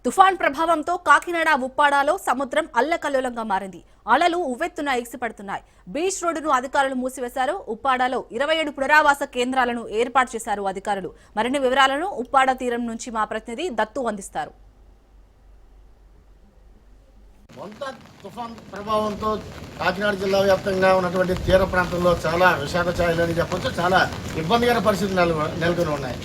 తుఫాన్ ప్రభావంతో కాకినాడ ఉప్పాడలో సముద్రం అల్లకల్లోలంగా మారింది. అలలు ఉవ్వెత్తున ఎగిసిపడుతున్నాయి. బీచ్ రోడ్డును అధికారులు మూసివేశారు. ఉప్పాడలో 27 పునరావాస కేంద్రాలను ఏర్పాటు చేశారు అధికారులు. మరిన్ని వివరాలను ఉప్పాడ తీరం నుంచి మా ప్రతినిధి దత్తు అందిస్తారు. తుఫాన్ ప్రభావంతో కాకినాడ జిల్లా వ్యాప్తంగా ఉన్నటువంటి తీర ప్రాంతంలో చాలా విషాద ఛాయలని చెప్పొచ్చు. చాలా ఇబ్బందికర పరిస్థితులు నెలకొని ఉన్నాయి.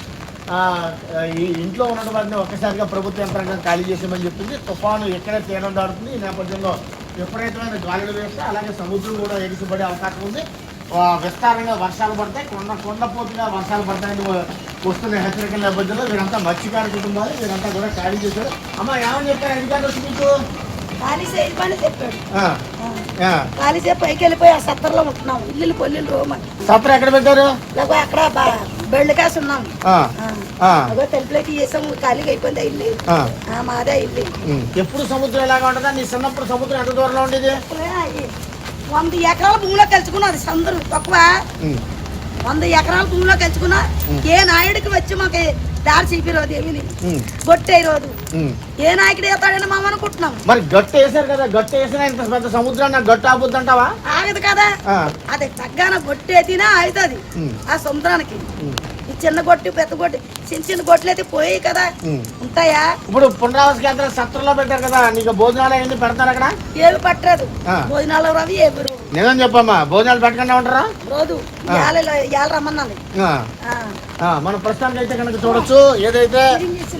ఈ ఇంట్లో ఉన్న వారిని ఒక్కసారిగా ప్రభుత్వ యంత్రాంగం ఖాళీ చేసామని చెప్పింది. తుఫాను ఎక్కడే తీరం దాడుతుంది. ఈ నేపథ్యంలో విపరీతమైన గాలులు వేస్తే అలాగే సముద్రం కూడా ఎగిసిపడే అవకాశం ఉంది. విస్తారంగా వర్షాలు పడతాయి. కొండపోతుగా వర్షాలు పడతాయని వస్తున్న హెచ్చరికల నేపథ్యంలో వీరంతా మత్స్యకార కుటుంబాలు వీరంతా కూడా ఖాళీ చేశారు. అమ్మ ఏమని చెప్పారు అధికారులు వచ్చి మీకు? ఖాళీ చేయమని చెప్పాడు. ఖాళీ చేసి పైకి వెళ్ళిపోయి ఆ సత్తర్లో ఉంటున్నాం. ఇల్లు పొల్లిలు రూమ్ సత్తర్ ఎక్కడ పెట్టారు? అక్కడ బెల్డ్ కాసి ఉన్నాం. తెలుపులోకి చేసాము. ఖాళీగా అయిపోయింది ఇల్లు. మాదే ఇల్లు. ఎప్పుడు సముద్రం ఎలాగా ఉంటుందా? నీ చిన్నప్పుడు సముద్రం ఎంత దూరంలో ఉండేది? 100 ఎకరాల భూమిలో కలుచుకున్నది. సందరు తక్కువ 100 ఎకరాల భూమిలో కలుచుకున్నా. ఏ నాయుడికి వచ్చి మాకు దారి చూపి రోజు ఏమి గొట్టే రోజు ఏ నాయకుడు వేస్తాడని మేము అనుకుంటున్నాం. మరి గట్టు వేసారు కదా, గట్టు వేసినా ఇంత పెద్ద సముద్రాన్ని గట్టు ఆపుద్ది అంటావా? ఆగదు కదా. అది తగ్గాన గొట్టేతినా అవుతుంది ఆ సముద్రానికి. ఈ చిన్న గొట్టు పెద్ద గొట్టు చిన్న గొట్లు అయితే పోయాయి కదా, ఉంటాయా? ఇప్పుడు పునరావాస కేంద్రం సత్రంలో పెట్టారు కదా, నీకు భోజనాలు అవన్నీ పెడతారు అక్కడ? ఏమి పట్టలేదు భోజనాలు రవి ఏమి. నిజం చెప్పమ్మా, భోజనాలు పెట్టకుండా ఉంటారా? రోజు రమ్మన్నది. మనం ప్రస్తుతానికి అయితే కనుక చూడొచ్చు. ఏదైతే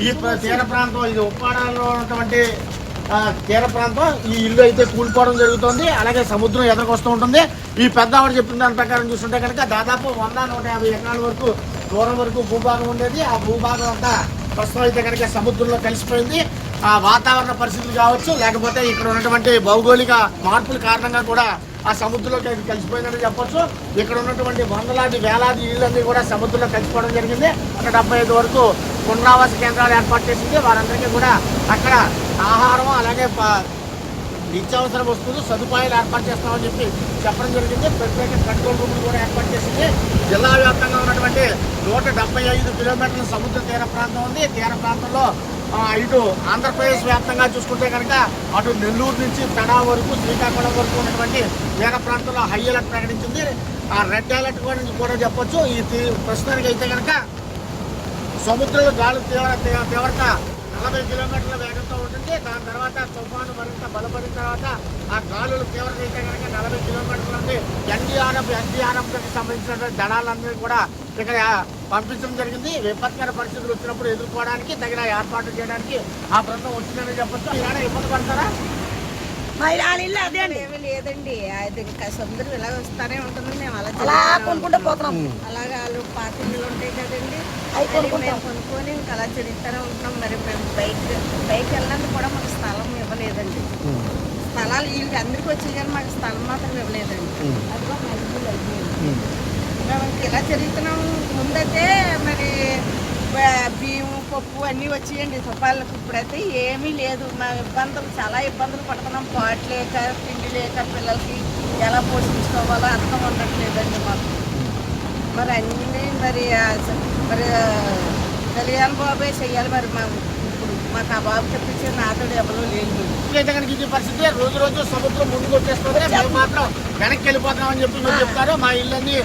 ఈ తీర ప్రాంతం, ఇది ఉప్పాడలో ఉన్నటువంటి తీర ప్రాంతం, ఈ ఇల్లు అయితే కూలిపోవడం జరుగుతుంది. అలాగే సముద్రం ఎదురుకొస్తూ ఉంటుంది. ఈ పెద్ద ఆవిడ చెప్పిన దాని ప్రకారం చూస్తుంటే కనుక దాదాపు 100-150 ఎకరాల వరకు దూరం వరకు భూభాగం ఉండేది. ఆ భూభాగం అంతా ప్రస్తుతం అయితే కనుక సముద్రంలో కలిసిపోయింది. ఆ వాతావరణ పరిస్థితులు కావచ్చు, లేకపోతే ఇక్కడ ఉన్నటువంటి భౌగోళిక మార్పుల కారణంగా కూడా ఆ సముద్రంలోకి అది కలిసిపోయిందని చెప్పొచ్చు. ఇక్కడ ఉన్నటువంటి వందలాది వేలాది ఇళ్ళన్నీ కూడా సముద్రంలో కలిసిపోవడం జరిగింది. అక్కడ 75 వరకు పునరావాస కేంద్రాలు ఏర్పాటు చేసింది. వారందరికీ కూడా అక్కడ ఆహారం అలాగే నిత్యావసర వస్తువులు సదుపాయాలు ఏర్పాటు చేస్తామని చెప్పి చెప్పడం జరిగింది. ప్రత్యేక కంట్రోల్ రూమ్లు కూడా ఏర్పాటు చేసింది. జిల్లా వ్యాప్తంగా ఉన్నటువంటి 175 కిలోమీటర్ల సముద్ర తీర ప్రాంతం ఉంది. తీర ప్రాంతంలో ఇటు ఆంధ్రప్రదేశ్ వ్యాప్తంగా చూసుకుంటే కనుక అటు నెల్లూరు నుంచి తడా వరకు శ్రీకాకుళం వరకు ఉన్నటువంటి తీర ప్రాంతంలో హై అలర్ట్ ప్రకటించింది. ఆ రెడ్ అలర్ట్ కూడా చెప్పొచ్చు. ఈ ప్రస్తుతానికి అయితే కనుక సముద్రంలో గాలి తీవ్రత 40 కిలోమీటర్ల వేగంతో ఉంటుంది. దాని తర్వాత తుఫాను మరింత బలపడిన తర్వాత ఆ గాలుల తీవ్రత అయితే కనుక 40 కిలోమీటర్ల నుండి ఎన్డీఆర్ఎఫ్కి సంబంధించినటువంటి దళాలందరినీ కూడా ఇక్కడ పంపించడం జరిగింది. విపత్కర పరిస్థితులు వచ్చినప్పుడు ఎదుర్కోవడానికి తగిన ఏర్పాట్లు చేయడానికి ఆ బృందం వచ్చిందని చెప్పొచ్చు. ఇలా ఇబ్బంది పడతారా? ఏమీ లేదండి. అది ఇంకా సముద్రం ఇలా వస్తానే ఉంటుంది. మేము అలా కొనుక్కుంటూ పోతున్నాం. అలాగే వాళ్ళు పాతిళ్ళు ఉంటాయి కదండి, మేము కొనుక్కొని ఇంకా అలా తిరుగుతూనే ఉంటున్నాం. మరి మేము బైక్ వెళ్ళడానికి కూడా మాకు స్థలం ఇవ్వలేదండి. స్థలాలు వీళ్ళకి అందరికీ వచ్చాయి కానీ మాకు స్థలం మాత్రం ఇవ్వలేదండి. అది కూడా మళ్ళీ అయిపోయింది. మేము ఇలా తిరుగుతున్నాం. ముందైతే మరి బియ్యం పప్పు అన్నీ వచ్చేయండి తుఫాన్లకు. ఇప్పుడైతే ఏమీ లేదు. మా ఇబ్బందులు చాలా ఇబ్బందులు పడుతున్నాం. పాటు లేక పిండి లేక పిల్లలకి ఎలా పోషించుకోవాలో అర్థం ఉండట్లేదండి మాకు. మరి అన్నీ మరి కళ్యాణ్ బాబే చెయ్యాలి. మరి ఇప్పుడు మాకు ఆ బాబు తెప్పించే నాతోడు ఎవరూ లేదు. ఇది పరిస్థితి రోజు రోజు సముద్రం ముందుకు వచ్చేస్తుంది. మేము మాత్రం వెనక్కి వెళ్ళిపోతున్నామని చెప్పి మీరు చెప్తారు. మా ఇళ్ళన్నీ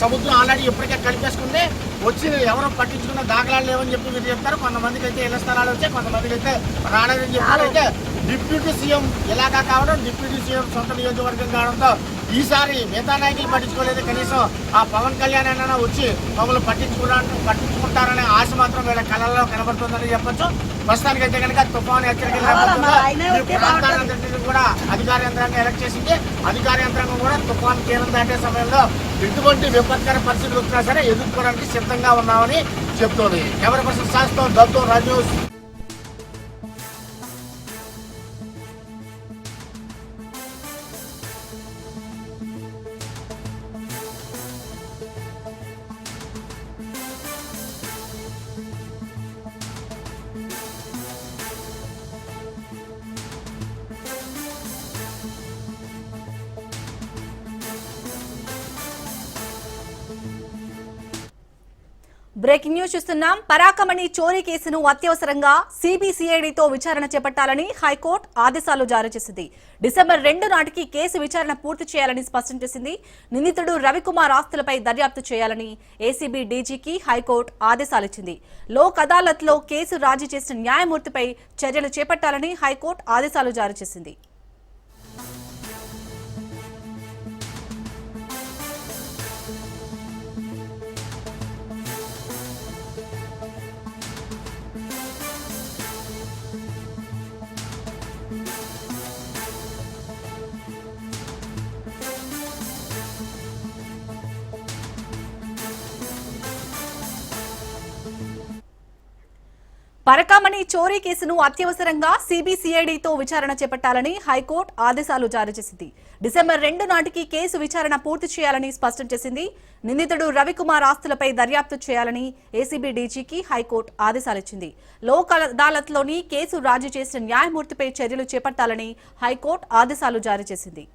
సముద్రం ఆల్రెడీ ఇప్పటికే కలిపేసుకుంది. వచ్చి ఎవరో పట్టించుకున్న దాఖలాలు లేవని చెప్పి మీరు చెప్తారు. కొంతమందికి అయితే ఇళ్ల స్థలాలు వచ్చాయి, కొంతమందికి అయితే రాలేదని చెప్పారు. అయితే డిప్యూటీ సీఎం ఇలాగా కావడం, డిప్యూటీ సీఎం సొంత నియోజకవర్గం కావడంతో ఈసారి మిగతా నాయకులు పట్టించుకోలేదు. కనీసం ఆ పవన్ కళ్యాణ్ అయినా వచ్చి మమ్మల్ని పట్టించుకుంటారనే ఆశ మాత్రం వీళ్ళ కళల్లో కనబడుతుందని చెప్పొచ్చు. ప్రస్తుతానికి అయితే కనుక తుఫాను హెచ్చరికలు ప్రాంతాలందరినీ కూడా అధికార యంత్రాంగం ఎలక్ట్ చేసింది. అధికార యంత్రాంగం కూడా తుఫాను తీరం దాటే సమయంలో ఎటువంటి విపత్కర పరిస్థితులు వచ్చినా సరే ఎదుర్కోవడానికి సిద్ధంగా ఉన్నామని చెప్తోంది. కెమెరా పర్సన్ శాస్త్రం దత్తు రాజ్. బ్రేకింగ్ న్యూస్ చూస్తున్నాం. పరాకమణి చోరీ కేసును అత్యవసరంగా సిబిసిఐడితో విచారణ చేపట్టాలని హైకోర్టు ఆదేశాలు జారీ చేసింది. డిసెంబర్ 2 నాటికి కేసు విచారణ పూర్తి చేయాలని స్పష్టం చేసింది. నిందితుడు రవికుమార్ ఆస్తులపై దర్యాప్తు చేయాలని ఏసీబీ డీజీకి హైకోర్టు ఆదేశాలిచ్చింది. లోక్ అదాలత్లో కేసు రాజీ చేసిన న్యాయమూర్తిపై చర్యలు చేపట్టాలని హైకోర్టు ఆదేశాలు జారీ చేసింది. పరకామణి చోరీ కేసును అత్యవసరంగా సిబిసిఐడితో విచారణ చేపట్టాలని హైకోర్టు ఆదేశాలు జారీ చేసింది. డిసెంబర్ 2 నాటికి కేసు విచారణ పూర్తి చేయాలని స్పష్టం చేసింది. నిందితుడు రవికుమార్ ఆస్తులపై దర్యాప్తు చేయాలని ఏసీబీ డీజీకి హైకోర్టు ఆదేశాలిచ్చింది. లోక్ అదాలత్లోని కేసు రాజీ చేసిన న్యాయమూర్తిపై చర్యలు చేపట్టాలని హైకోర్టు ఆదేశాలు జారీ చేసింది.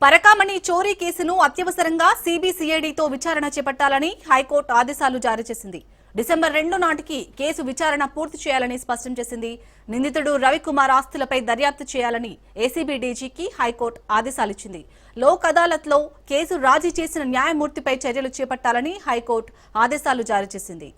పరకామణి చోరీ కేసును అత్యవసరంగా సిబిసిఐడితో విచారణ చేపట్టాలని హైకోర్టు ఆదేశాలు జారీ చేసింది. డిసెంబర్ 2 నాటికి కేసు విచారణ పూర్తి చేయాలని స్పష్టం చేసింది. నిందితుడు రవికుమార్ ఆస్తులపై దర్యాప్తు చేయాలని ఏసీబీ డీజీకి హైకోర్టు ఆదేశాలిచ్చింది. లోక్ అదాలత్లో కేసు రాజీ చేసిన న్యాయమూర్తిపై చర్యలు చేపట్టాలని హైకోర్టు ఆదేశాలు జారీ చేసింది.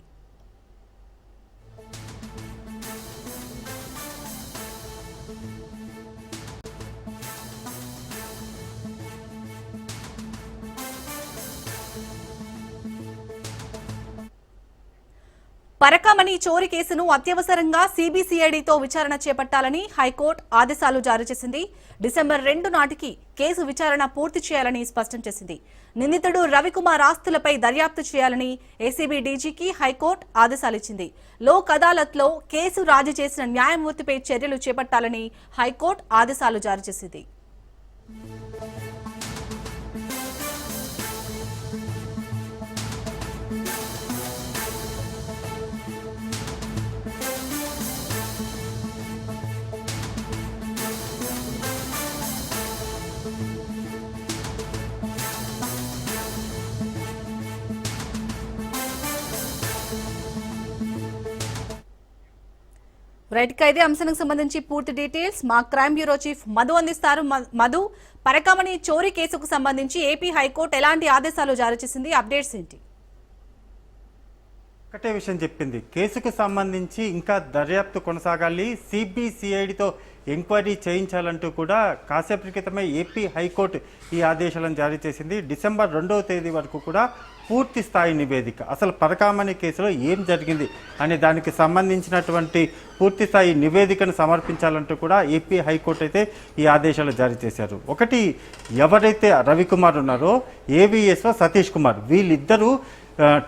పరకామణి చోరీ కేసును అత్యవసరంగా సిబిసిఐడితో విచారణ చేపట్టాలని హైకోర్టు ఆదేశాలు జారీ చేసింది. డిసెంబర్ 2 నాటికి కేసు విచారణ పూర్తి చేయాలని స్పష్టం చేసింది. నిందితుడు రవికుమార్ ఆస్తులపై దర్యాప్తు చేయాలని ఏసీబీ డీజీకి హైకోర్టు ఆదేశాలిచ్చింది. లోక్ అదాలత్లో కేసు రాజీ చేసిన న్యాయమూర్తిపై చర్యలు చేపట్టాలని హైకోర్టు ఆదేశాలు జారీ చేసింది. రైట్ గా ఇదే అంశానికి సంబంధించి పూర్తి డీటెయిల్స్ మా క్రైమ్ బ్యూరో చీఫ్ మధు అందిస్తారు. మధు, పరకామణి చోరీ కేసుకు సంబంధించి ఏపీ హైకోర్టు ఎలాంటి ఆదేశాలు జారీ చేసింది? అప్డేట్స్ ఏంటి? ఒకటే విషయం చెప్పింది, కేసుకు సంబంధించి ఇంకా దర్యాప్తు కొనసాగాలి, సిబిసిఐడితో ఎంక్వైరీ చేయించాలంటూ కూడా కాసేపటి క్రితమే ఏపీ హైకోర్టు ఈ ఆదేశాలను జారీ చేసింది. డిసెంబర్ 2వ తేదీ వరకు కూడా పూర్తి స్థాయి నివేదిక, అసలు పరకామణి కేసులో ఏం జరిగింది అనే దానికి సంబంధించినటువంటి పూర్తి స్థాయి నివేదికను సమర్పించాలంటూ కూడా ఏపీ హైకోర్టు అయితే ఈ ఆదేశాలు జారీ చేశారు. ఒకటి, ఎవరైతే రవికుమార్ ఉన్నారో ఏవిఎస్ఓ సతీష్ కుమార్, వీళ్ళిద్దరూ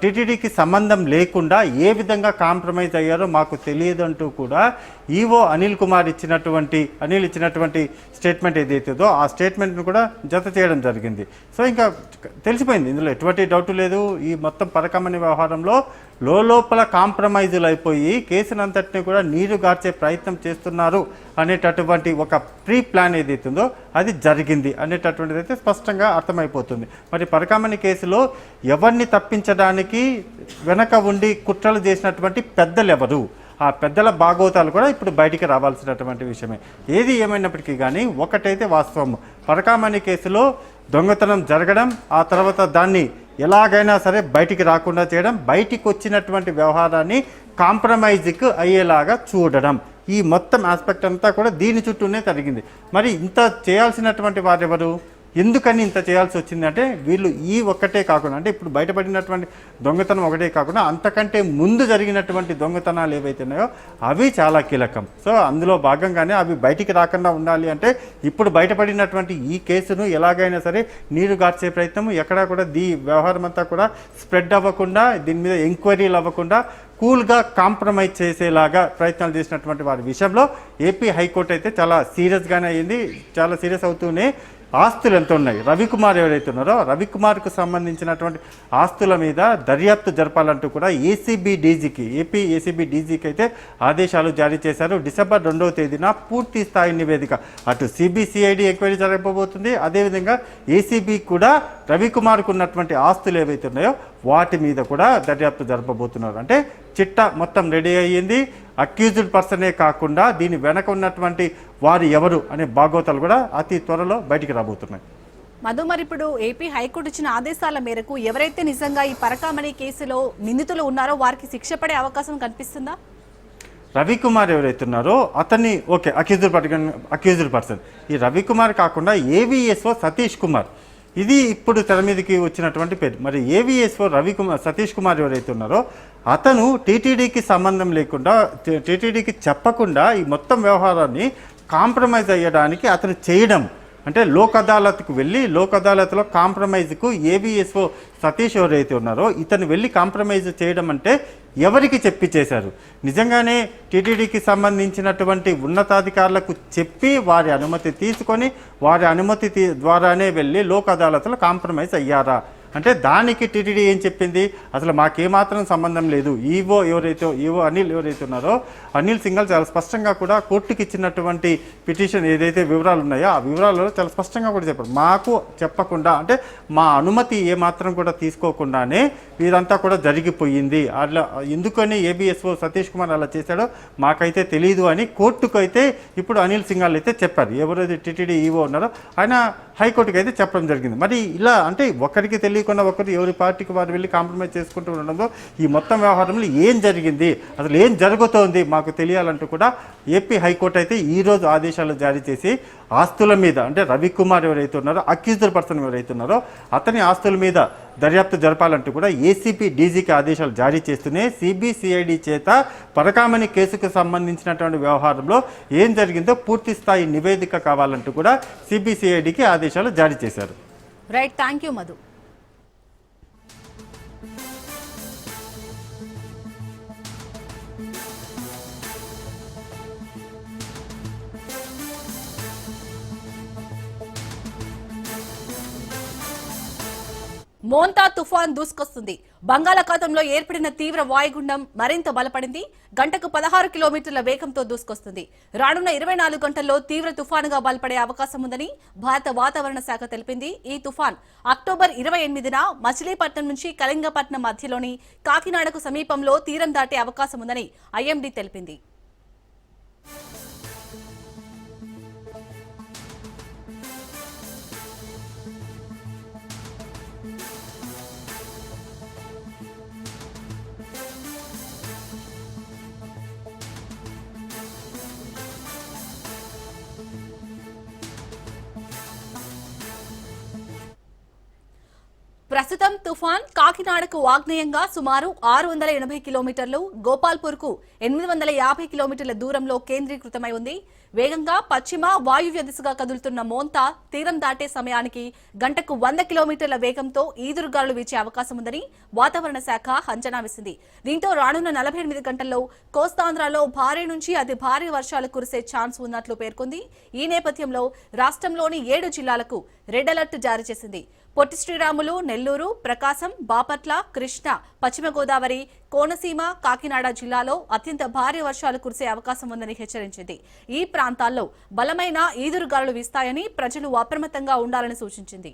టీటీడీకి సంబంధం లేకుండా ఏ విధంగా కాంప్రమైజ్ అయ్యారో మాకు తెలియదు అంటూ కూడా ఈవో అనిల్ ఇచ్చినటువంటి స్టేట్మెంట్ ఏదైతుందో ఆ స్టేట్మెంట్ను కూడా జత చేయడం జరిగింది. సో ఇంకా తెలిసిపోయింది, ఇందులో ఎటువంటి డౌట్ లేదు. ఈ మొత్తం పరకామణి వ్యవహారంలో లోపల కాంప్రమైజులు అయిపోయి కేసునంతటిని కూడా నీరు గార్చే ప్రయత్నం చేస్తున్నారు అనేటటువంటి ఒక ప్రీ ప్లాన్ ఏదైతుందో అది జరిగింది అనేటటువంటిది అయితే స్పష్టంగా అర్థమైపోతుంది. మరి పరకామణి కేసులో ఎవరిని తప్పించడానికి వెనక ఉండి కుట్రలు చేసినటువంటి పెద్దలు ఎవరు, ఆ పెద్దల భాగోతాలు కూడా ఇప్పుడు బయటికి రావాల్సినటువంటి విషయమే. ఏది ఏమైనప్పటికీ కానీ ఒకటైతే వాస్తవం, పరకామణి కేసులో దొంగతనం జరగడం, ఆ తర్వాత దాన్ని ఎలాగైనా సరే బయటికి రాకుండా చేయడం, బయటికి వచ్చినటువంటి వ్యవహారాన్ని కాంప్రమైజ్కి అయ్యేలాగా చూడడం, ఈ మొత్తం ఆస్పెక్ట్ అంతా కూడా దీని చుట్టూనే జరిగింది. మరి ఇంత చేయాల్సినటువంటి వారెవరు, ఎందుకని ఇంత చేయాల్సి వచ్చింది అంటే వీళ్ళు ఈ ఒక్కటే కాకుండా, అంటే ఇప్పుడు బయటపడినటువంటి దొంగతనం ఒకటే కాకుండా అంతకంటే ముందు జరిగినటువంటి దొంగతనాలు ఏవైతే ఉన్నాయో అవి చాలా కీలకం. సో అందులో భాగంగానే అవి బయటికి రాకుండా ఉండాలి అంటే ఇప్పుడు బయటపడినటువంటి ఈ కేసును ఎలాగైనా సరే నీరు గార్చే ప్రయత్నం, ఎక్కడా కూడా వ్యవహారం అంతా కూడా స్ప్రెడ్ అవ్వకుండా, దీని మీద ఎంక్వైరీలు అవ్వకుండా కూల్గా కాంప్రమైజ్ చేసేలాగా ప్రయత్నాలు చేసినటువంటి వారి విషయంలో ఏపీ హైకోర్టు అయితే చాలా సీరియస్గానే అయింది. చాలా సీరియస్ అవుతూనే ఆస్తులు ఎంత ఉన్నాయి, రవికుమార్ ఎవరైతే ఉన్నారో రవికుమార్కు సంబంధించినటువంటి ఆస్తుల మీద దర్యాప్తు జరపాలంటూ కూడా ఏపీ ఏసీబీ డీజీకి అయితే ఆదేశాలు జారీ చేశారు. డిసెంబర్ 2వ తేదీన పూర్తి స్థాయి నివేదిక అటు సిబిసిఐడి ఎంక్వైరీ జరగబోతుంది. అదేవిధంగా ఏసీబీ కూడా రవికుమార్కు ఉన్నటువంటి ఆస్తులు ఏవైతే ఉన్నాయో వాటి మీద కూడా దర్యాప్తు జరపబోతున్నారు. అంటే చిట్టా మొత్తం రెడీ అయ్యింది. అక్యూజ్డ్ పర్సనే కాకుండా దీని వెనక ఉన్నటువంటి వారు ఎవరు అనే భాగోతాలు కూడా అతి త్వరలో బయటికి రాబోతున్నాయి. మధు, మరి ఇప్పుడు ఏపీ హైకోర్టు ఇచ్చిన ఆదేశాల మేరకు ఎవరైతే నిజంగా ఈ పరకామణి కేసులో నిందితులు ఉన్నారో వారికి శిక్ష పడే అవకాశం కనిపిస్తుందా? రవికుమార్ ఎవరైతే ఉన్నారో అతన్ని ఓకే అక్యూజ్డ్ పర్సన్. ఈ రవికుమార్ కాకుండా ఏవిఎస్ఓ సతీష్ కుమార్, ఇది ఇప్పుడు తెర మీదకి వచ్చినటువంటి పేరు. మరి ఏవిఎస్ఓ సతీష్ కుమార్ ఎవరైతే ఉన్నారో అతను టీటీడీకి సంబంధం లేకుండా, టీటీడీకి చెప్పకుండా ఈ మొత్తం వ్యవహారాన్ని కాంప్రమైజ్ అయ్యడానికి అతను చేయడం, అంటే లోక్ అదాలత్కు వెళ్ళి లోక్ అదాలత్లో కాంప్రమైజ్కు ఏవిఎస్ఓ సతీష్ ఎవరైతే ఉన్నారో ఇతను వెళ్ళి కాంప్రమైజ్ చేయడం అంటే ఎవరికి చెప్పి చేశారు? నిజంగానే టీటీడీకి సంబంధించినటువంటి ఉన్నతాధికారులకు చెప్పి వారి అనుమతి తీసుకొని వారి అనుమతి ద్వారానే వెళ్ళి లోక్ అదాలత్లో కాంప్రమైజ్ అయ్యారా అంటే దానికి టీటీడీ ఏం చెప్పింది? అసలు మాకేమాత్రం సంబంధం లేదు. ఈవో అనిల్ ఎవరైతే ఉన్నారో అనిల్ సింఘాల్ చాలా స్పష్టంగా కూడా కోర్టుకి ఇచ్చినటువంటి పిటిషన్ ఏదైతే వివరాలు ఉన్నాయో ఆ వివరాలలో చాలా స్పష్టంగా కూడా చెప్పారు. మాకు చెప్పకుండా, అంటే మా అనుమతి ఏమాత్రం కూడా తీసుకోకుండానే ఇదంతా కూడా జరిగిపోయింది. అట్లా ఎందుకని ఏబిఎస్ఓ సతీష్ కుమార్ అలా చేశాడో మాకైతే తెలియదు అని కోర్టుకు అయితే ఇప్పుడు అనిల్ సింఘాల్ అయితే చెప్పారు. ఎవరైతే టీటీడీ ఈవో ఉన్నారో ఆయన హైకోర్టుకి అయితే చెప్పడం జరిగింది. మరి ఇలా అంటే ఒకరికి తెలియకుండా ఒకరు ఎవరి పార్టీకి వారు వెళ్ళి కాంప్రమైజ్ చేసుకుంటూ ఉండడంతో ఈ మొత్తం వ్యవహారంలో ఏం జరిగింది, అసలు ఏం జరుగుతోంది మాకు తెలియాలంటూ కూడా ఏపీ హైకోర్టు అయితే ఈరోజు ఆదేశాలు జారీ చేసి ఆస్తుల మీద, అంటే రవికుమార్ ఎవరైతే ఉన్నారో అక్యూజ్డ్ పర్సన్ ఎవరైతే ఉన్నారో అతని ఆస్తుల మీద దర్యాప్తు జరపాలంటూ కూడా ఏసీపీ డీజీకి ఆదేశాలు జారీ చేస్తూనే సిబిసిఐడి చేత పరకామణి కేసుకు సంబంధించినటువంటి వ్యవహారంలో ఏం జరిగిందో పూర్తి స్థాయి నివేదిక కావాలంటూ కూడా సిబిసిఐడికి ఆదేశాలు జారీ చేశారు. Right, thank you Madhu. Montha తుఫాన్ దూసుకొస్తుంది. బంగాళాఖాతంలో ఏర్పడిన తీవ్ర వాయుగుండం మరింత బలపడింది. గంటకు 16 కిలోమీటర్ల వేగంతో దూసుకొస్తుంది. రానున్న 24 గంటల్లో తీవ్ర తుఫానుగా బలపడే అవకాశం ఉందని భారత వాతావరణ శాఖ తెలిపింది. ఈ తుఫాన్ అక్టోబర్ 28న మచిలీపట్నం నుంచి కళింగపట్నం మధ్యలోని కాకినాడకు సమీపంలో తీరం దాటే అవకాశం ఉందని ఐఎండీ తెలిపింది. ప్రస్తుతం తుఫాన్ కాకినాడకు ఆగ్నేయంగా సుమారు 680 కిలోమీటర్లు, గోపాల్పూర్కు 850 కిలోమీటర్ల దూరంలో కేంద్రీకృతమై ఉంది. వేగంగా పశ్చిమ వాయువ్య దిశగా కదులుతున్న మోంతా తీరం దాటే సమయానికి గంటకు 100 కిలోమీటర్ల వేగంతో ఈదురుగాలులు వీచే అవకాశం ఉందని వాతావరణ శాఖ అంచనా వేసింది. దీంతో రానున్న 48 గంటల్లో కోస్తాంధ్రలో భారీ నుంచి అతి భారీ వర్షాలు కురిసే ఛాన్స్ ఉన్నట్లు పేర్కొంది. ఈ నేపథ్యంలో రాష్ట్రంలోని 7 జిల్లాలకు రెడ్ అలర్ట్ జారీ చేసింది. పొట్టి శ్రీరాములు, నెల్లూరు, ప్రకాశం, బాపట్ల, కృష్ణా, పశ్చిమ గోదావరి, కోనసీమ, కాకినాడ జిల్లాలో అత్యంత భారీ వర్షాలు కురిసే అవకాశం ఉందని హెచ్చరించింది. ఈ ప్రాంతాల్లో బలమైన ఈదురుగాలులు వీస్తాయని ప్రజలు అప్రమత్తంగా ఉండాలని సూచించింది.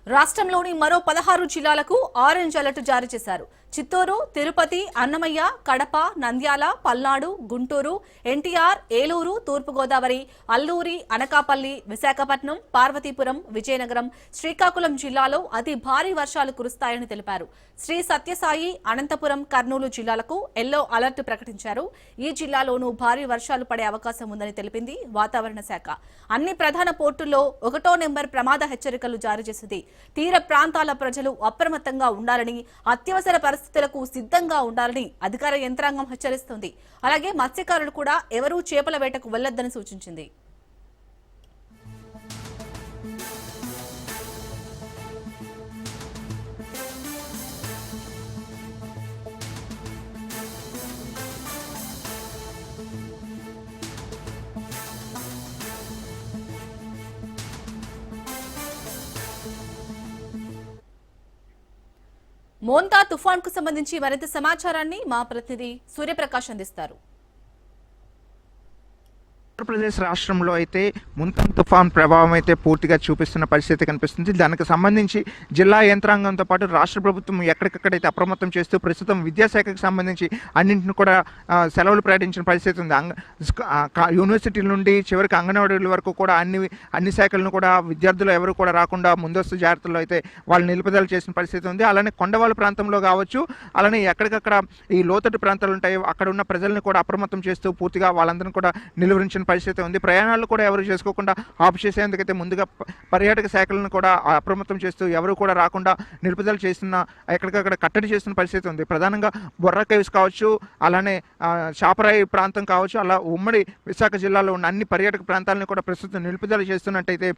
రాష్ట్రంలోని మరో 16 జిల్లాలకు ఆరెంజ్ అలర్ట్ జారీ చేశారు. చిత్తూరు, తిరుపతి, అన్నమయ్య, కడప, నంద్యాల, పల్నాడు, గుంటూరు, ఎన్టీఆర్, ఏలూరు, తూర్పుగోదావరి, అల్లూరి, అనకాపల్లి, విశాఖపట్నం, పార్వతీపురం, విజయనగరం, శ్రీకాకుళం జిల్లాలో అతి భారీ వర్షాలు కురుస్తాయని తెలిపారు. శ్రీ సత్యసాయి, అనంతపురం, కర్నూలు జిల్లాలకు ఎల్లో అలర్ట్ ప్రకటించారు. ఈ జిల్లాలోనూ భారీ వర్షాలు పడే అవకాశం ఉందని తెలిపింది వాతావరణ శాఖ. అన్ని ప్రధాన పోర్టుల్లో 1వ నెంబర్ ప్రమాద హెచ్చరికలు జారీ చేసింది. తీర ప్రాంతాల ప్రజలు అప్రమత్తంగా ఉండాలని, అత్యవసర పరిస్థితులకు సిద్ధంగా ఉండాలని అధికార యంత్రాంగం హెచ్చరిస్తోంది. అలాగే మత్స్యకారులు కూడా ఎవరూ చేపల వేటకు వెళ్లొద్దని సూచించింది. మోంతా తుఫాన్ కు సంబంధించి మరింత సమాచారాన్ని మా ప్రతినిధి సూర్యప్రకాష్ అందిస్తారు. ఆంధ్రప్రదేశ్ రాష్ట్రంలో అయితే ముంతాన్ తుఫాన్ ప్రభావం అయితే పూర్తిగా చూపిస్తున్న పరిస్థితి కనిపిస్తుంది. దానికి సంబంధించి జిల్లా యంత్రాంగంతో పాటు రాష్ట్ర ప్రభుత్వం ఎక్కడికక్కడైతే అప్రమత్తం చేస్తూ ప్రస్తుతం విద్యాశాఖకు సంబంధించి అన్నింటిని కూడా సెలవులు ప్రకటించిన పరిస్థితి ఉంది. యూనివర్సిటీల నుండి చివరికి అంగన్వాడీల వరకు కూడా అన్ని శాఖలను కూడా విద్యార్థులు ఎవరు కూడా రాకుండా ముందస్తు జాగ్రత్తలు అయితే వాళ్ళు నిలుపుదల చేసిన పరిస్థితి ఉంది. అలానే కొండవాళ్ళ ప్రాంతంలో కావచ్చు, అలానే ఎక్కడికక్కడ ఈ లోతట్టు ప్రాంతాలు ఉంటాయి అక్కడ ఉన్న ప్రజలను కూడా అప్రమత్తం చేస్తూ పూర్తిగా వాళ్ళందరినీ కూడా నిలువరించిన పరిస్థితి ఉంది. ప్రయాణాలు కూడా ఎవరు చేసుకోకుండా ఆఫ్ చేసేందుకైతే ముందుగా పర్యాటక శాఖలను కూడా అప్రమత్తం చేస్తూ ఎవరు కూడా రాకుండా నిలుపుదల చేస్తున్న ఎక్కడికక్కడ కట్టడి చేస్తున్న పరిస్థితి ఉంది. ప్రధానంగా బొర్రా కేవ్స్ కావచ్చు, అలానే చాపరాయి ప్రాంతం కావచ్చు, అలా ఉమ్మడి విశాఖ జిల్లాలో ఉన్న అన్ని పర్యాటక ప్రాంతాలను కూడా ప్రస్తుతం నిలుపుదల చేస్తున్నట్టయితే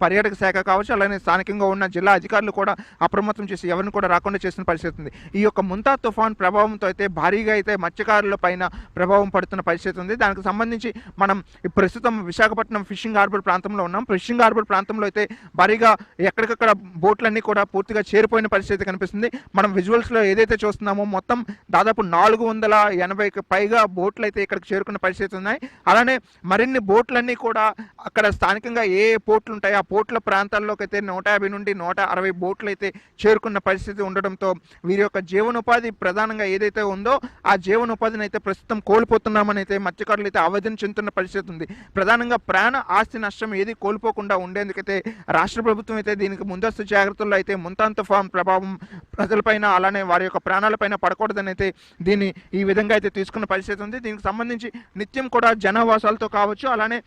పర్యాటక శాఖ కావచ్చు, అలానే స్థానికంగా ఉన్న జిల్లా అధికారులు కూడా అప్రమత్తం చేసి ఎవరిని కూడా రాకుండా చేస్తున్న పరిస్థితి ఉంది. ఈ యొక్క ముంతా తుఫాన్ ప్రభావంతో అయితే భారీగా అయితే మత్స్యకారుల పైన ప్రభావం పడుతున్న పరిస్థితి ఉంది. దానికి సంబంధించి మనం ప్రస్తుతం విశాఖపట్నం ఫిషింగ్ హార్బర్ ప్రాంతంలో ఉన్నాం. ఫిషింగ్ హార్బర్ ప్రాంతంలో అయితే భారీగా ఎక్కడికక్కడ బోట్లన్నీ కూడా పూర్తిగా చేరిపోయిన పరిస్థితి కనిపిస్తుంది. మనం విజువల్స్లో ఏదైతే చూస్తున్నామో మొత్తం దాదాపు 480కి పైగా బోట్లు అయితే ఇక్కడికి చేరుకున్న పరిస్థితి ఉన్నాయి. అలానే మరిన్ని బోట్లన్నీ కూడా అక్కడ స్థానికంగా ఏ పోర్ట్లు ఉంటాయో ఆ పోర్ట్ల ప్రాంతాల్లోకి అయితే 150 నుండి 160 బోట్లు అయితే చేరుకున్న పరిస్థితి ఉండడంతో వీరి యొక్క జీవనోపాధి ప్రధానంగా ఏదైతే ఉందో ఆ జీవనోపాధిని అయితే ప్రస్తుతం కోల్పోతున్నామని అయితే మత్స్యకారులు అయితే ఆవేదన చెందుతున్న పరిస్థితి ఉంది. ప్రధానంగా ప్రాణ ఆస్తి నష్టం ఏది కోల్పోకుండా ఉండేందుకైతే రాష్ట్ర ప్రభుత్వం అయితే దీనికి ముందస్తు జాగ్రత్తల్లో అయితే ముంతాన్ తుఫాన్ ప్రభావం ప్రజలపైన అలానే వారి యొక్క ప్రాణాలపైన పడకూడదని అయితే దీన్ని ఈ విధంగా అయితే తీసుకున్న పరిస్థితి ఉంది. దీనికి సంబంధించి నిత్యం కూడా జనవాసాలతో కావచ్చు, అలానే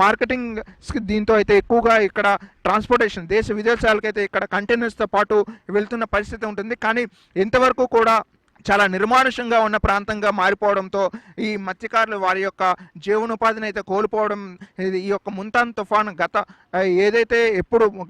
మార్కెటింగ్ దీంతో అయితే ఎక్కువగా ఇక్కడ ట్రాన్స్పోర్టేషన్ దేశ విదేశాలకైతే ఇక్కడ కంటైనర్స్తో పాటు వెళ్తున్న పరిస్థితి ఉంటుంది. కానీ ఇంతవరకు కూడా చాలా నిర్మానుషంగా ఉన్న ప్రాంతంగా మారిపోవడంతో ఈ మత్స్యకారులు వారి యొక్క జీవనోపాధిని అయితే కోల్పోవడం, ఈ యొక్క ముంతాన్ తుఫాన్ ఏదైతే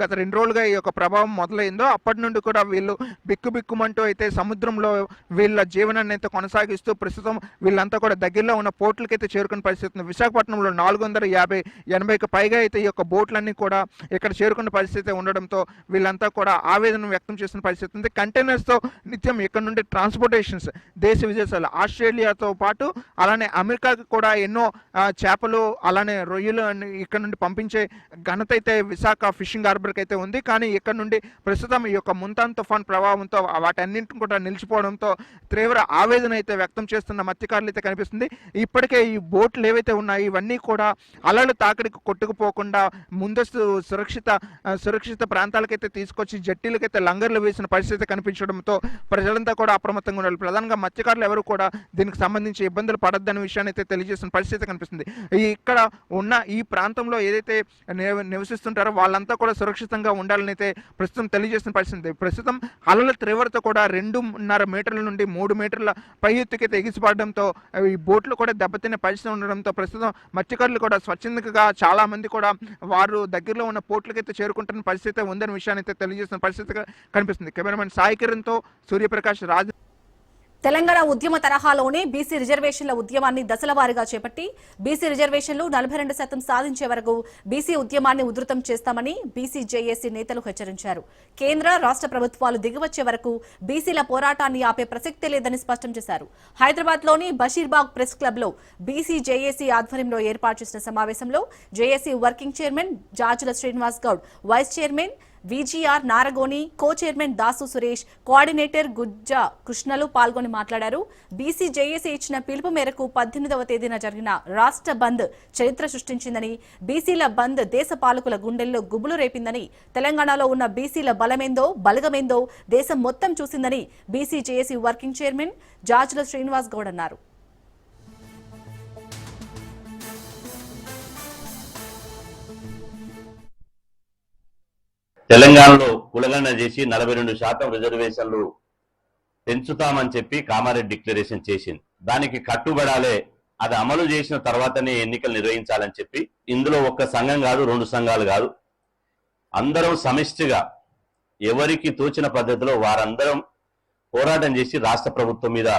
గత 2 రోజులుగా ఈ యొక్క ప్రభావం మొదలైందో అప్పటి నుండి కూడా వీళ్ళు బిక్కుబిక్కుమంటూ అయితే సముద్రంలో వీళ్ళ జీవనాన్ని అయితే కొనసాగిస్తూ ప్రస్తుతం వీళ్ళంతా కూడా దగ్గరలో ఉన్న పోర్టులకైతే చేరుకున్న పరిస్థితి ఉంది. విశాఖపట్నంలో 480కి పైగా అయితే ఈ యొక్క బోట్లన్నీ కూడా ఇక్కడ చేరుకున్న పరిస్థితి ఉండడంతో వీళ్ళంతా కూడా ఆవేదన వ్యక్తం చేస్తున్న పరిస్థితి ఉంది. కంటైనర్స్తో నిత్యం ఇక్కడ నుండి ట్రాన్స్పోర్టేషన్స్ దేశ విదేశాలు ఆస్ట్రేలియాతో పాటు అలానే అమెరికాకి కూడా ఎన్నో చేపలు అలానే రొయ్యలు ఇక్కడ నుండి పంపించే ఘనత అయితే విశాఖ ఫిషింగ్ హార్బర్కి అయితే ఉంది. కానీ ఇక్కడ నుండి ప్రస్తుతం ఈ యొక్క ముంతాన్ తుఫాన్ ప్రభావంతో వాటన్నింటిని కూడా నిలిచిపోవడంతో తీవ్ర ఆవేదన అయితే వ్యక్తం చేస్తున్న మత్స్యకారులు అయితే కనిపిస్తుంది. ఇప్పటికే ఈ బోట్లు ఏవైతే ఉన్నాయి ఇవన్నీ కూడా అలలు తాకిడికి కొట్టుకుపోకుండా ముందస్తు సురక్షిత ప్రాంతాలకైతే తీసుకొచ్చి జట్టీలకైతే లంగర్లు వేసిన పరిస్థితి కనిపించడంతో ప్రజలంతా కూడా అప్రమత్తంగా ఉండాలి. ప్రధానంగా మత్స్యకారులు ఎవరు కూడా దీనికి సంబంధించి ఇబ్బందులు పడొద్దనే విషయాన్ని అయితే తెలియజేస్తున్న పరిస్థితి కనిపిస్తుంది. ఇక్కడ ఉన్న ఈ ప్రాంతంలో ఏదైతే నివసిస్తుంటారో వాళ్ళంతా కూడా సురక్షితంగా ఉండాలని అయితే ప్రస్తుతం తెలియజేస్తున్న పరిస్థితి. ప్రస్తుతం అలల తీవ్రత కూడా 2.5 మీటర్ల నుండి 3 మీటర్ల పై ఎత్తుకైతే ఎగిసిపడడంతో ఈ బోట్లు కూడా దెబ్బతినే పరిస్థితి ఉండడంతో ప్రస్తుతం మత్స్యకారులు కూడా స్వచ్ఛందంగా చాలా మంది కూడా వారు దగ్గరలో ఉన్న పోర్టులకైతే చేరుకుంటున్న పరిస్థితి ఉందనే విషయాన్ని అయితే తెలియజేస్తున్న పరిస్థితి కనిపిస్తుంది. కెమెరామెన్ సాయి కిరణ్తో సూర్యప్రకాష్ రాజు. తెలంగాణ ఉద్యమ తరహాలోనే బీసీ రిజర్వేషన్ల ఉద్యమాన్ని దశలవారీగా చేపట్టి బీసీ రిజర్వేషన్లు 42% సాధించే వరకు బీసీ ఉద్యమాన్ని ఉధృతం చేస్తామని బీసీ జేఏసీ నేతలు హెచ్చరించారు. కేంద్ర రాష్ట్ర ప్రభుత్వాలు దిగివచ్చే వరకు బీసీల పోరాటాన్ని ఆపే ప్రసక్తే లేదని స్పష్టం చేశారు. హైదరాబాద్లోని బషీర్బాగ్ ప్రెస్ క్లబ్లో బీసీ జేఏసీ ఆధ్వర్యంలో ఏర్పాటు చేసిన సమావేశంలో JAC working chairman Jajula Srinivas Goud, vice chairman VGR Naragoni, co chairman Dasu Suresh, coordinator Gujja కృష్ణలు పాల్గొని మాట్లాడారు. బీసీ జేఏసీ ఇచ్చిన పిలుపు మేరకు 18వ తేదీన జరిగిన రాష్ట్ర బంద్ చరిత్ర సృష్టించిందని, బీసీల బంద్ దేశ పాలకుల గుండెల్లో గుబులు రేపిందని, తెలంగాణలో ఉన్న బీసీల బలమేందో బలగమేందో దేశం మొత్తం చూసిందని BC JAC working chairman Jajula Srinivas Goud అన్నారు. తెలంగాణలో కులగణన చేసి 42% రిజర్వేషన్లు పెంచుతామని చెప్పి కామారెడ్డి డిక్లరేషన్ చేసింది. దానికి కట్టుబడాలే, అది అమలు చేసిన తర్వాతనే ఎన్నికలు నిర్వహించాలని చెప్పి ఇందులో ఒక్క సంఘం కాదు, 2 సంఘాలు కాదు, అందరం సమిష్టిగా ఎవరికి తోచిన పద్ధతిలో వారందరం పోరాటం చేసి రాష్ట్ర ప్రభుత్వం మీద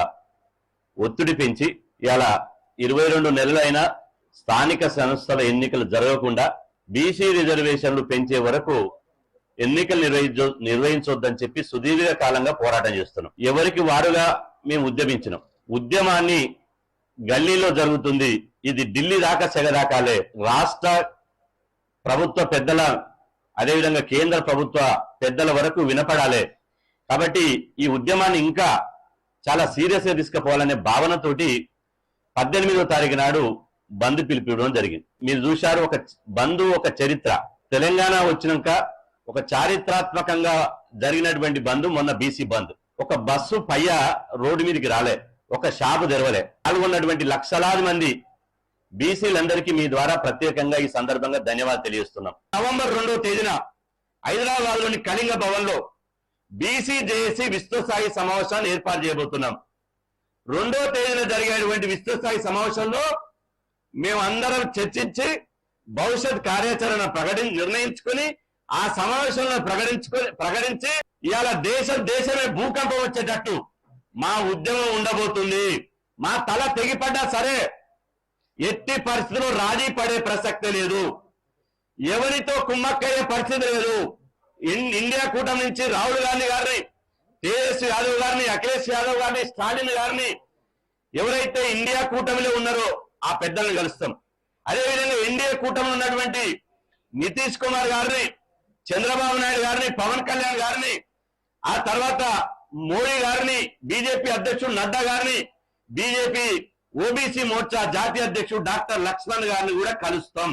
ఒత్తిడి పెంచి ఇలా 22 నెలలైనా స్థానిక సంస్థల ఎన్నికలు జరగకుండా బీసీ రిజర్వేషన్లు పెంచే వరకు ఎన్నికలు నిర్వహించొద్దని చెప్పి సుదీర్ఘ కాలంగా పోరాటం చేస్తున్నాం. ఎవరికి వారుగా మేము ఉద్యమించినాం. ఉద్యమాన్ని గల్లీలో జరుగుతుంది, ఇది ఢిల్లీ దాకా సెగదాకాలే, రాష్ట్ర ప్రభుత్వ పెద్దల అదేవిధంగా కేంద్ర ప్రభుత్వ పెద్దల వరకు వినపడాలి. కాబట్టి ఈ ఉద్యమాన్ని ఇంకా చాలా సీరియస్ గా తీసుకుపోవాలనే భావనతోటి 18వ తారీఖు నాడు బంద్ పిలిపివ్వడం జరిగింది. మీరు చూశారు, ఒక బంద్ ఒక చరిత్ర. తెలంగాణ వచ్చినాక ఒక చారిత్రాత్మకంగా జరిగినటువంటి బంద్ మొన్న బీసీ బంద్. ఒక బస్సు పయ్య రోడ్డు మీదకి రాలే, ఒక షాపు తెరవలే. పాల్గొన్నటువంటి లక్షలాది మంది బీసీలందరికీ మీ ద్వారా ప్రత్యేకంగా ఈ సందర్భంగా ధన్యవాదాలు తెలియజేస్తున్నాం. నవంబర్ 2వ తేదీన హైదరాబాద్ లోని కళింగ భవన్ లో బీసీ జేఏసీ విస్తృత స్థాయి సమావేశాన్ని ఏర్పాటు చేయబోతున్నాం. 2వ తేదీన జరిగేటువంటి విస్తృత స్థాయి సమావేశంలో మేము అందరం చర్చించి భవిష్యత్ కార్యాచరణ నిర్ణయించుకుని ఆ సమావేశంలో ప్రకటించి ఇవాళ దేశమే భూకంపం వచ్చేటట్టు మా ఉద్యమం ఉండబోతుంది. మా తల తెగిపడ్డా సరే ఎట్టి పరిస్థితుల్లో రాజీ పడే ప్రసక్తి లేదు, ఎవరితో కుమ్మక్కయ్యే పరిస్థితి లేదు. ఇండియా కూటమి నుంచి రాహుల్ గాంధీ గారిని, తేజస్వి యాదవ్ గారిని, అఖిలేష్ యాదవ్ గారిని, స్టాలిన్ గారిని, ఎవరైతే ఇండియా కూటమిలో ఉన్నారో ఆ పెద్దలను కలుస్తాం. అదేవిధంగా ఎన్డీఏ కూటమిలో ఉన్నటువంటి నితీష్ కుమార్ గారిని, చంద్రబాబు నాయుడు గారిని, పవన్ కళ్యాణ్ గారిని, ఆ తర్వాత మోడీ గారిని, బీజేపీ అధ్యక్షుడు నడ్డా గారిని, బీజేపీ ఓబీసీ మోర్చా జాతీయ అధ్యక్షుడు డాక్టర్ లక్ష్మణ్ గారిని కూడా కలుస్తాం.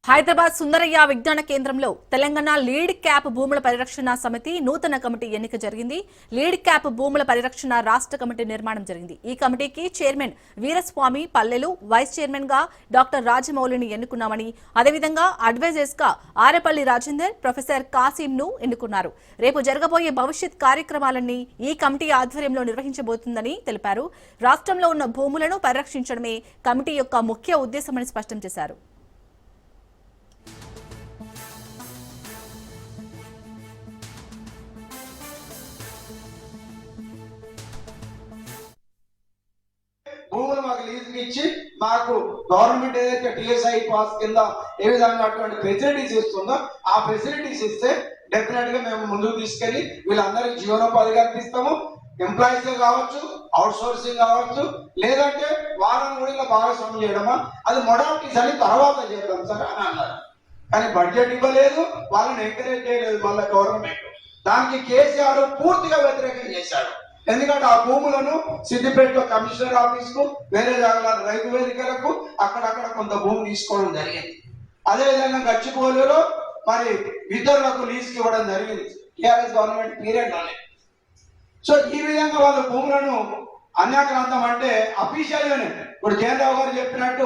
హైదరాబాద్ సుందరయ్య విజ్ఞాన కేంద్రంలో తెలంగాణ లీడ్ క్యాప్ భూముల పరిరక్షణ సమితి నూతన కమిటీ ఎన్నిక జరిగింది. లీడ్ క్యాప్ భూముల పరిరక్షణ రాష్ట్ర కమిటీ నిర్మాణం జరిగింది. ఈ కమిటీకి చైర్మన్ వీరస్వామి పల్లెలు, వైస్ చైర్మన్ గా డాక్టర్ రాజమౌళిని ఎన్నుకున్నామని, అదేవిధంగా అడ్వైజర్స్ గా ఆరేపల్లి రాజేందర్, ప్రొఫెసర్ కాసిం ను ఎన్నుకున్నారు. రేపు జరగబోయే భవిష్యత్ కార్యక్రమాలన్నీ ఈ కమిటీ ఆధ్వర్యంలో నిర్వహించబోతుందని తెలిపారు. రాష్ట్రంలో ఉన్న భూములను పరిరక్షించడమే కమిటీ యొక్క ముఖ్య ఉద్దేశమని స్పష్టం చేశారు. భూములు మాకు లీజుకి ఇచ్చి మాకు గవర్నమెంట్ ఏదైతే టిఎస్ఐ పాస్ కింద ఏ విధంగా అటువంటి ఫెసిలిటీస్ ఇస్తుందో ఆ ఫెసిలిటీస్ ఇస్తే డెఫినెట్ గా మేము ముందుకు తీసుకెళ్లి వీళ్ళందరికీ జీవనోపాధి కల్పిస్తాము. ఎంప్లాయీస్ కావచ్చు, అవుట్ సోర్సింగ్ కావచ్చు, లేదంటే వాళ్ళని కూడా ఇలా భాగస్వామ్యం చేయడమా, అది మొడాలిటీస్ అని తర్వాత చేద్దాం సార్ అని అన్నారు. కానీ బడ్జెట్ ఇవ్వలేదు, వాళ్ళని ఎంకరేజ్ చేయలేదు మళ్ళీ గవర్నమెంట్. దానికి కేసీఆర్ పూర్తిగా వ్యతిరేకం చేశాడు. ఎందుకంటే ఆ భూములను సిద్దిపేట కమిషనర్ ఆఫీస్ కు, వేరే జాగాల రైతు వేదికలకు అక్కడక్కడ కొంత భూమి తీసుకోవడం జరిగింది. అదేవిధంగా గచ్చిబౌలిలో మరి ఇతరులకు లీజుకి ఇవ్వడం జరిగింది టీఆర్ఎస్ గవర్నమెంట్ పీరియడ్ లోనే. సో ఈ విధంగా వాళ్ళ భూములను అన్యాక్రాంతం అంటే అఫీషియల్ గానే ఇప్పుడు జయరావు గారు చెప్పినట్టు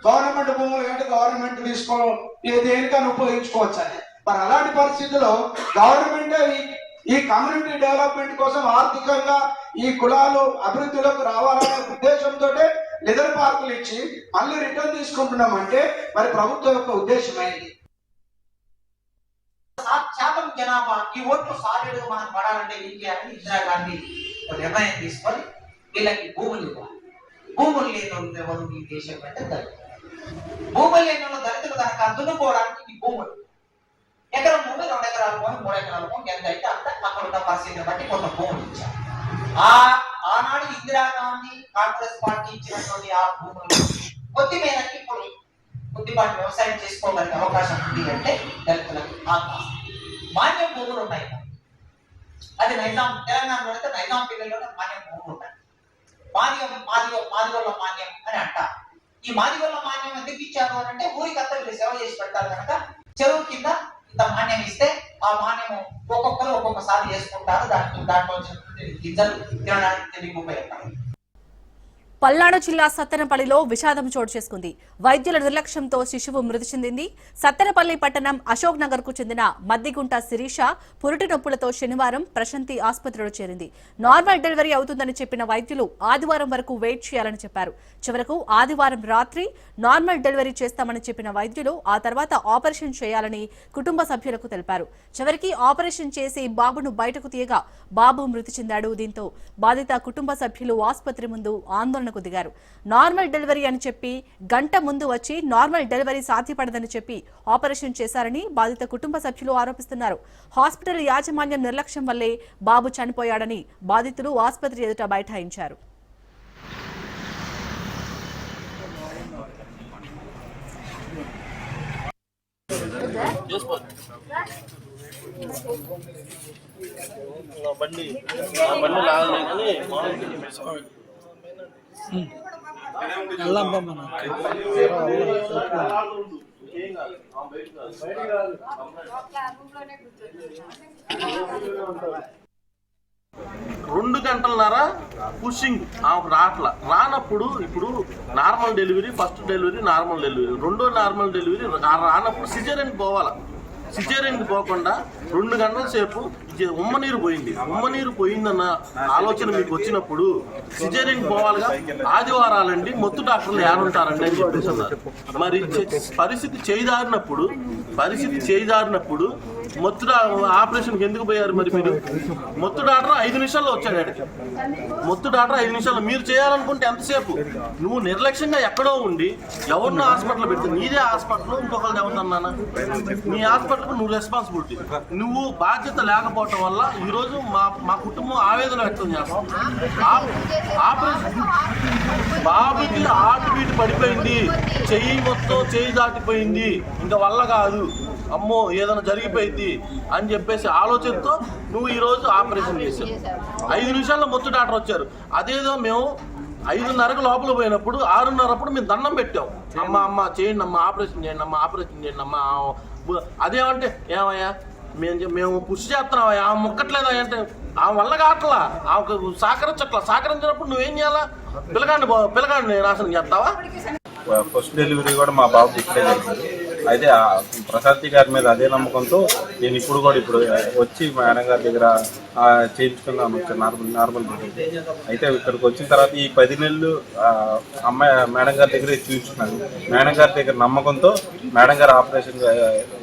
గవర్నమెంట్ భూములు కంటే గవర్నమెంట్ తీసుకోవడం దేనికైనా ఉపయోగించుకోవచ్చు అని. మరి అలాంటి పరిస్థితుల్లో గవర్నమెంటే ఈ కమ్యూనిటీ డెవలప్మెంట్ కోసం ఆర్థికంగా ఈ కులాలు అభివృద్ధిలోకి రావాలనే ఉద్దేశంతో లెదర్ పార్కులు ఇచ్చి మళ్ళీ రిటర్న్ తీసుకుంటున్నామంటే మరి ప్రభుత్వం యొక్క ఉద్దేశం ఏంటి? 7% జనాభా ఈ ఓట్లు సాలిడ్ మనకు పడాలంటే ఏం చేయాలని ఇందిరాగాంధీ నిర్ణయం తీసుకొని వీళ్ళకి భూములు ఇవ్వాలి. భూములు లేని వాళ్ళు ఎవరు ఈ దేశం అంటే దళితులు. భూములు లేని వాళ్ళు దళితులు కనుక దున్నుకోవడానికి ఈ భూములు ఎకరం భూమి 2 ఎకరాల భూమి 3 ఎకరాల భూమి ఎంత అయితే అంత అక్కడ ఉన్న పరిస్థితిని బట్టి కొంత భూములు ఇచ్చారు. ఆనాడు ఇందిరాగాంధీ కాంగ్రెస్ పార్టీ ఇచ్చినటువంటి ఆ భూములు కొద్ది మేరకి ఇప్పుడు కొద్దిపాటి వ్యవసాయం చేసుకోగలిగే అవకాశం ఉంది అంటే దళితులకు మాన్యం భూములు ఉన్నాయి. అది నైజాం తెలంగాణలో అయితే నైజాం పిల్లల్లో మాన్యం భూములు ఉన్నాయి. మాదిగోళ్ళ మాన్యం అని అంటారు. ఈ మాదిగోళ్ళ మాన్యం ఎందుకు ఇచ్చారు అని అంటే ఊరికి అంతా వీళ్ళు సేవ చేసి పెడతారు కనుక చెరువు కింద ఇంత మాన్యం ఇస్తే ఆ మాన్యము ఒక్కొక్కరు ఒక్కొక్కసారి చేసుకుంటారు. దాంట్లో వచ్చినటువంటి గింజలు తినడానికి తెలియక ఉపయోగపడతారు. పల్నాడు జిల్లా సత్తెనపల్లిలో విషాదం చోటు చేసుకుంది. వైద్యుల నిర్లక్ష్యంతో శిశువు మృతి చెందింది. సత్తెనపల్లి పట్టణం అశోక్ నగర్ కు చెందిన మద్దిగుంట శిరీష పురుటి నొప్పులతో శనివారం ప్రశాంతి ఆసుపత్రిలో చేరింది. నార్మల్ డెలివరీ అవుతుందని చెప్పిన వైద్యులు ఆదివారం వరకు వెయిట్ చేయాలని చెప్పారు. చివరకు ఆదివారం రాత్రి నార్మల్ డెలివరీ చేస్తామని చెప్పిన వైద్యులు ఆ తర్వాత ఆపరేషన్ చేయాలని కుటుంబ సభ్యులకు తెలిపారు. చివరికి ఆపరేషన్ చేసి బాబును బయటకు తీయగా బాబు మృతి చెందాడు. దీంతో బాధిత కుటుంబ సభ్యులు ఆసుపత్రి ముందు ఆందోళన దిగారు. నార్మల్ డెలివరీ అని చెప్పి గంట ముందు వచ్చి నార్మల్ డెలివరీ సాధ్యపడదని చెప్పి ఆపరేషన్ చేశారని బాధిత కుటుంబ సభ్యులు ఆరోపిస్తున్నారు. హాస్పిటల్ యాజమాన్యం నిర్లక్ష్యం వల్లే బాబు చనిపోయాడని బాధితులు ఆసుపత్రి ఎదుట బైఠాయించారు. రెండు గంటలన్నర పుషింగ్ ఆమెకు రానప్పుడు ఇప్పుడు normal delivery, first delivery normal delivery, రెండో నార్మల్ డెలివరీ రానప్పుడు సిజేరియన్ పోవాలి. సిజేరియన్కి పోకుండా 2 గంటల సేపు ఉమ్మనీరు పోయిందన్న ఆలోచన మీకు వచ్చినప్పుడు సిజేరియన్కి పోవాలిగా. ఆదివారాలండి మొత్తు డాక్టర్లు ఏడుంటారండి అని చెప్పేసి అన్నారు. మరి పరిస్థితి చేయిదారినప్పుడు మొత్తు ఆపరేషన్కి ఎందుకు పోయారు? మరి మీరు మొత్తు డాక్టర్ 5 నిమిషాల్లో వచ్చాడు. మొత్తు డాక్టర్ 5 నిమిషాల్లో మీరు చేయాలనుకుంటే ఎంతసేపు? నువ్వు నిర్లక్ష్యంగా ఎక్కడో ఉండి ఎవరినో హాస్పిటల్ పెడితే నీదే హాస్పిటల్ ఇంకొకరిని ఎవరినన్నా? నీ హాస్పిటల్కు నువ్వు రెస్పాన్సిబిలిటీ. నువ్వు బాధ్యత లేకపోవటం వల్ల ఈరోజు మా కుటుంబం ఆవేదన వ్యక్తం చేస్తాం. ఆపరేషన్ బాబుకి హార్ట్ బీట్ పడిపోయింది, చెయ్యి దాటిపోయింది, ఇంకా వల్ల కాదు, అమ్మో ఏదైనా జరిగిపోయింది అని చెప్పేసి ఆలోచనతో నువ్వు ఈరోజు ఆపరేషన్ చేసావు. 5 నిమిషాల్లో మొత్తం డాక్టర్ వచ్చారు. అదేదో మేము 5:30కు లోపల పోయినప్పుడు 6:30 మేము దండం పెట్టాం. అమ్మ చేయండి అమ్మ, ఆపరేషన్ చేయండి అమ్మ. అదేమంటే ఏమయ్యా మేము కృషి చేస్తున్నామయ్యా, ఆమె మొక్కట్లేదా అంటే ఆమె వల్ల కావట్లా, ఆమెకు సహకరించినప్పుడు నువ్వేం చేయాలా? పిల్లగాడిని నాశనం చేస్తావా? ఫస్ట్ డెలివరీ కూడా మా బాబు ఇక్కడే జరిగింది. అయితే ప్రసాద్జీ గారి మీద అదే నమ్మకంతో నేను ఇప్పుడు వచ్చి మేడం గారి దగ్గర చేయించుకున్నాను నార్మల్ డెలివరీ. అయితే ఇక్కడికి వచ్చిన తర్వాత ఈ 10 నెలలు అమ్మాయి మేడం గారి దగ్గర చూపించుకున్నాను. మేడం గారి దగ్గర నమ్మకంతో మేడం గారు ఆపరేషన్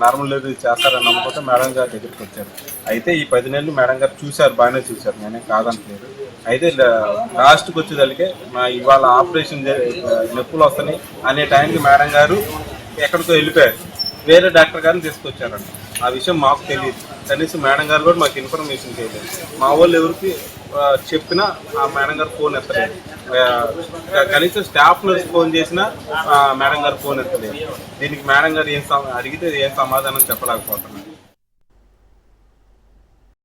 నార్మల్ డెలివరీ చేస్తారని నమ్మకంతో మేడం గారి దగ్గరికి వచ్చారు. అయితే ఈ 10 నెలలు మేడం గారు చూశారు, బాగానే చూశారు, నేనే కాదనట్లేదు. అయితే లాస్ట్కి వచ్చేదానికి ఇవాళ ఆపరేషన్ నొప్పులు వస్తాయి అనే టైంకి మేడం గారు ఎక్కడికో వెళ్ళిపోయారు, వేరే డాక్టర్ గారిని తీసుకొచ్చారంట. ఆ విషయం మాకు తెలియదు, కనీసం మేడం గారు కూడా మాకు ఇన్ఫర్మేషన్ తెలియదు. మా వాళ్ళు ఎవరికి చెప్పినా ఆ మేడం గారు ఫోన్ ఎత్తలేదు, కనీసం స్టాఫ్ నర్స్ ఫోన్ చేసినా మేడం గారు ఫోన్ ఎత్తలేదు. దీనికి మేడం గారు అడిగితే ఏం సమాధానం చెప్పలేకపోతున్నారు.